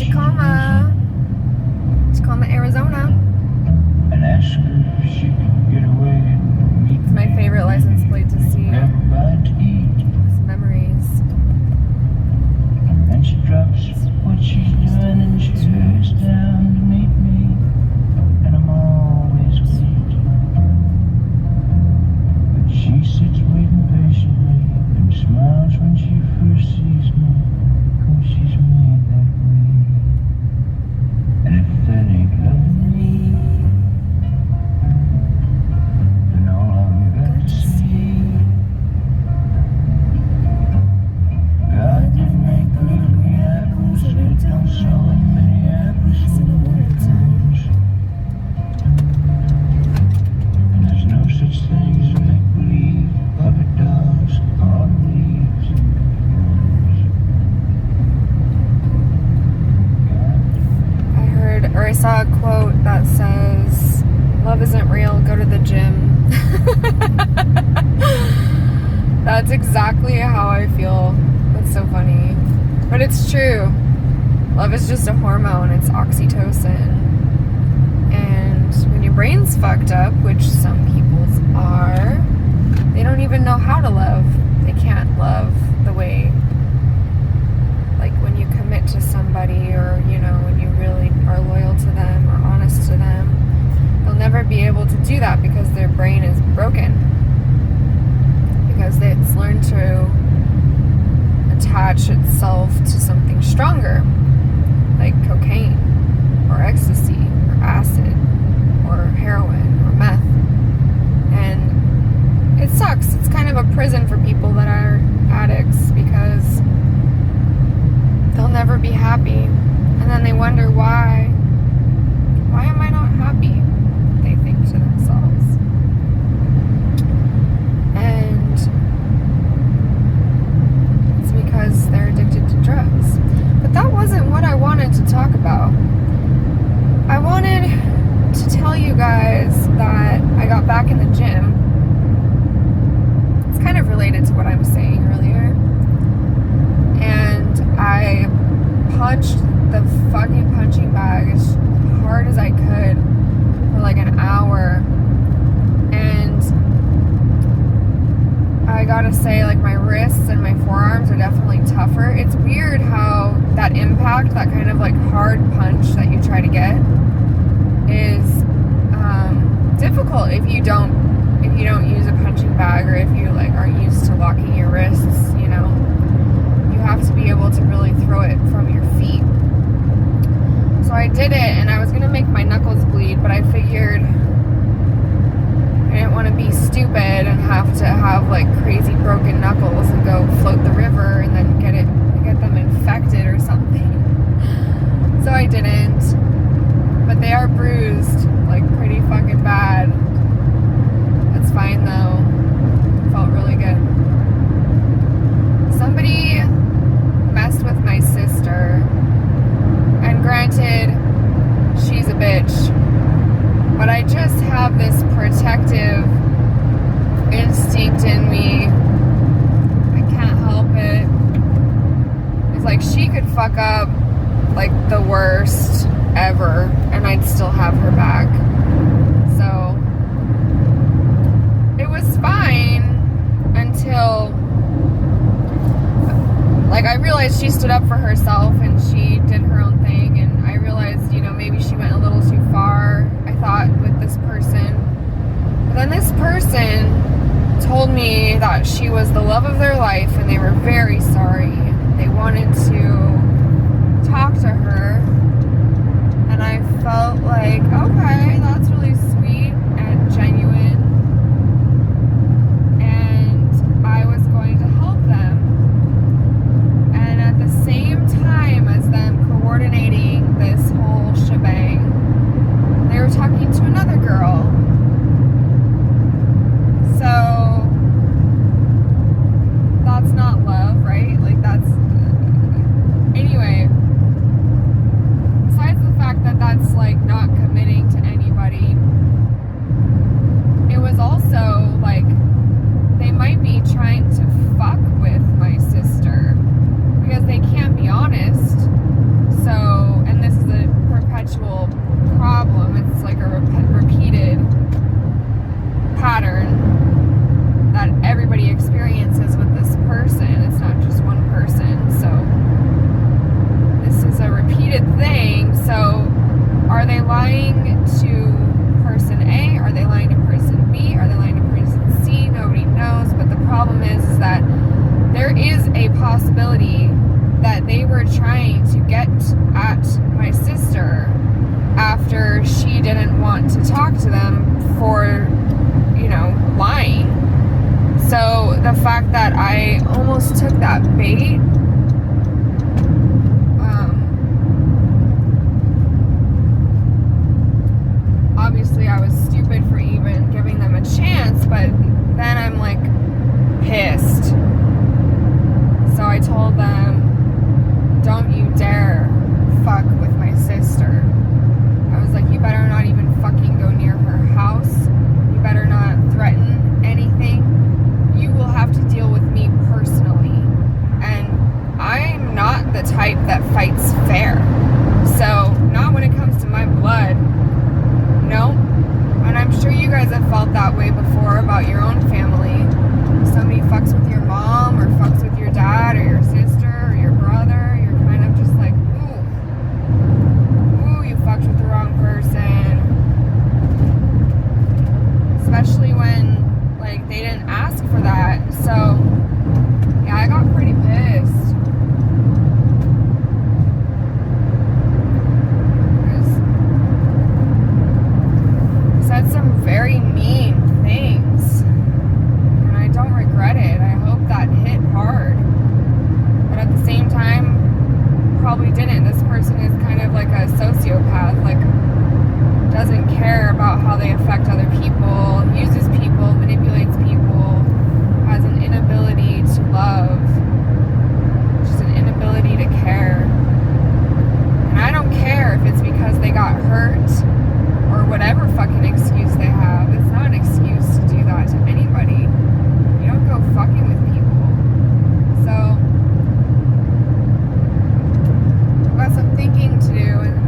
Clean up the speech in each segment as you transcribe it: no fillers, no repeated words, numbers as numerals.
Tacoma, Arizona. And ask her if she could get away and meet It's my favorite license plate to see. grab a bite to eat. Some memories. And she drops what she's doing and she hurries down to meet me. And I'm always late. But she sits waiting patiently and smiles when she first sees me. 'Cause she's made that way. And if that ain't loving me, then all I've got to say, God didn't make the little green apples that it don't snow in Minneapolis in the winter times. And there's no such thing as make-believe puppet dogs, autumn leaves, and I saw a quote that says, "Love isn't real, go to the gym." That's exactly how I feel. That's so funny. But it's true. Love is just a hormone. It's oxytocin. And when your brain's fucked up, which some people's are, they don't even know how to love. They can't love the way, like when you commit to somebody, or when you really are loyal to them or honest to them, they'll never be able to do that because their brain is broken, because it's learned to attach itself to something stronger, like cocaine or ecstasy or acid or heroin or meth. And it sucks. It's kind of a prison for people that are addicts, because they'll never be happy, and then they wonder why am I not happy, they think to themselves. And it's because they're addicted to drugs. But that wasn't what I wanted to talk about. I wanted to tell you guys that I got back in the gym. It's kind of related to what I was saying earlier. And I punched the fucking punching bag as hard as I could for like an hour. And I gotta say, like, my wrists and my forearms are definitely tougher. It's weird how that impact, that kind of like hard punch that you try to get, is difficult if you don't use a punching bag, or if you like aren't used to locking your wrists. You have to be able to really throw it from your feet. So I did it, and I was gonna make my knuckles bleed, but I figured I didn't want to be stupid and have to have like crazy broken knuckles and go float the river and then get them infected or something. So I didn't. But they are bruised, like pretty fucking bad. It's fine though. Felt really good. Somebody messed with my sister, and granted, she's a bitch, but I just have this protective instinct in me. I can't help it. It's like she could fuck up like the worst ever, and I'd still have her back. So it was fine until, like, I realized she stood up for herself and she did her own thing, and I realized, maybe she went a little too far, I thought, with this person. But then this person told me that she was the love of their life, and they were very sorry. They wanted to talk to her, and I felt like, okay, that's really sweet and genuine, and I was going to help them. And at the same time as them coordinating this whole shebang, they were talking to another girl. So that's not love, right? Like, that's anyway, besides the fact that that's like not committing to anybody, it was also like they might be trying to fuck with my sister, because they can't be honest. So So, are they lying to person A? Are they lying to person B? Are they lying to person C? Nobody knows. But the problem is that there is a possibility that they were trying to get at my sister after she didn't want to talk to them for, lying. So the fact that I almost took that bait, obviously I was stupid for even giving them a chance, but then I'm like pissed. So I told them, don't you dare fuck with my sister. I was like, you better not even fucking go near her house. You better not threaten anything. You will have to deal with me personally. And I'm not the type that fights fair. So, not when it comes to my blood. No. And I'm sure you guys have felt that way before about your own family. Somebody fucks with your mom or fucks with your dad or your sister or your brother. You're kind of just like, ooh, you fucked with the wrong person. Especially when, they didn't ask for that. So, yeah, I got pretty pissed. Said some very mean things. And I don't regret it. I hope that hit hard. But at the same time, probably didn't. This person is kind of like a sociopath. Doesn't care about how they affect other people, uses people, manipulates people, has an inability to love, just an inability to care. And I don't care if it's because they got hurt or whatever fucking excuse they have. It's not an excuse to do that to anybody. You don't go fucking with people. So, I've got some thinking to do, and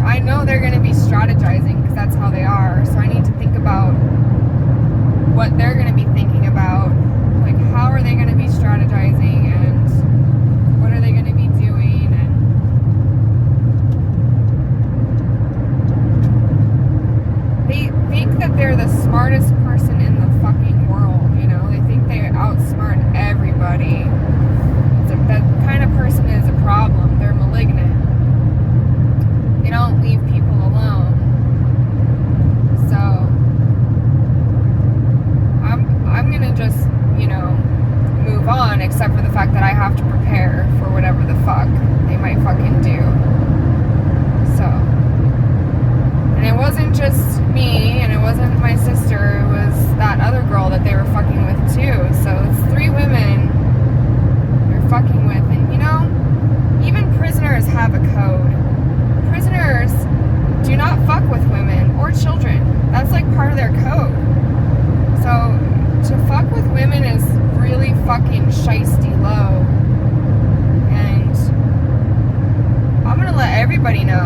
I know they're going to be strategizing because that's how they are. So I need to think about what they're going to be thinking about. How are they going to be strategizing and what are they going to be doing? And they think that they're the smartest person in the fucking world, They think they outsmart everybody. That kind of person is a problem. They're malignant. They don't leave people alone. So I'm gonna just, move on, except for the fact that I have to prepare for whatever the fuck they might fucking do. So, and it wasn't just me, and it wasn't my sister, it was that other girl that they were fucking with too. So it's 3 women they're fucking with, and even prisoners have a code. Prisoners do not fuck with women or children. That's part of their code. So to fuck with women is really fucking shiesty low. And I'm gonna let everybody know